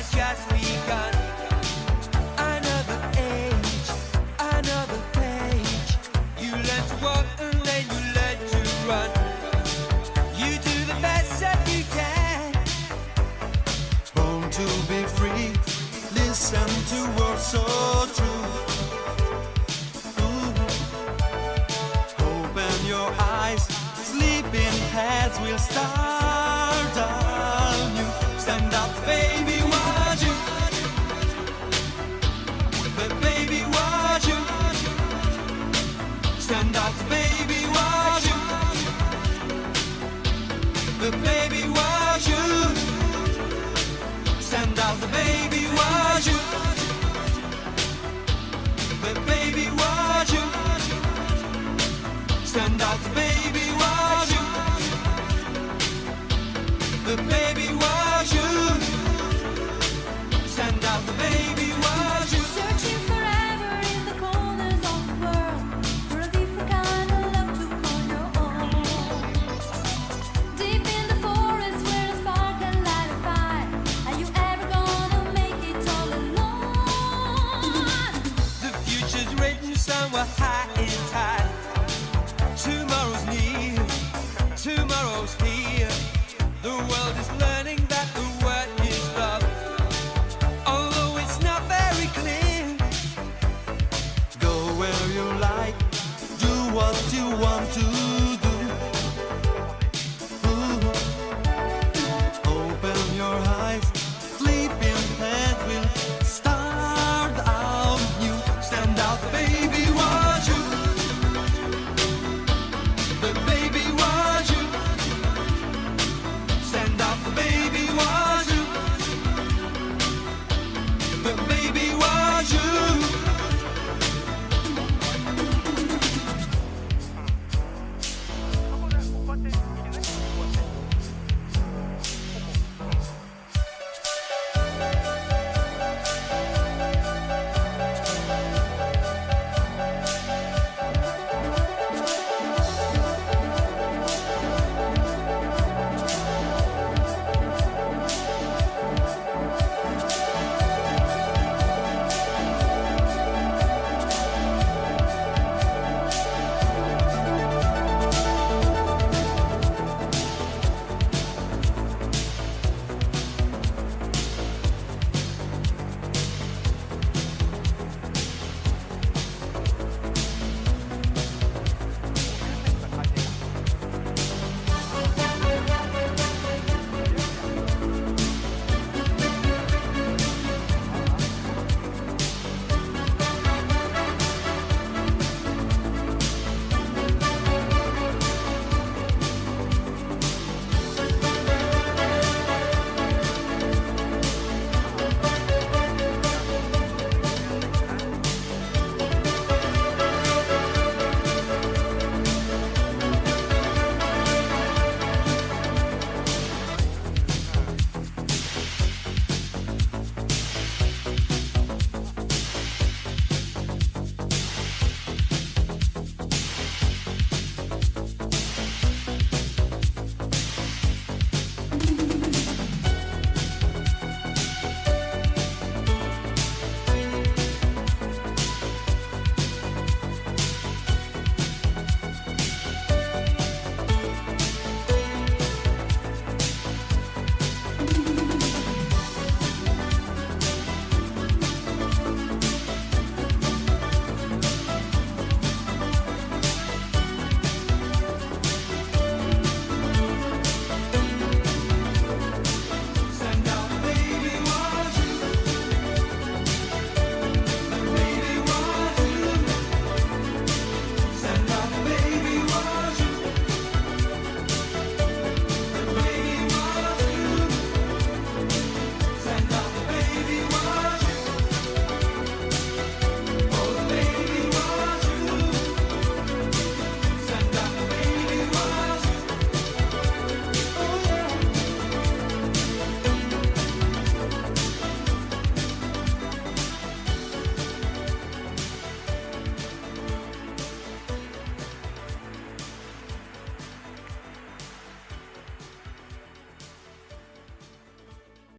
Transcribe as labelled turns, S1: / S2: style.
S1: has just begun. Another age, another page. You learn to walk and then you learn to run. You do the best that you can.
S2: Born to be free, listen to words so true. Open your eyes, sleeping heads will start anew. Stand up, baby, watch you. Baby, watch you. Stand up, baby, watch you. Baby, watch you. Stand up, baby, watch you. Baby, watch you. Stand up, baby, watch you. Baby, watch you. Stand up, baby, watch you.
S3: Searching forever in the corners of the world for a different kind of love to call your own. Deep in the forest where a spark can light a fire. Are you ever gonna make it all alone?
S1: The future's written somewhere high in time. Tomorrow's near, tomorrow's here. The world is learning that the word is love, although it's not very clear.
S2: Go where you like, do what you want to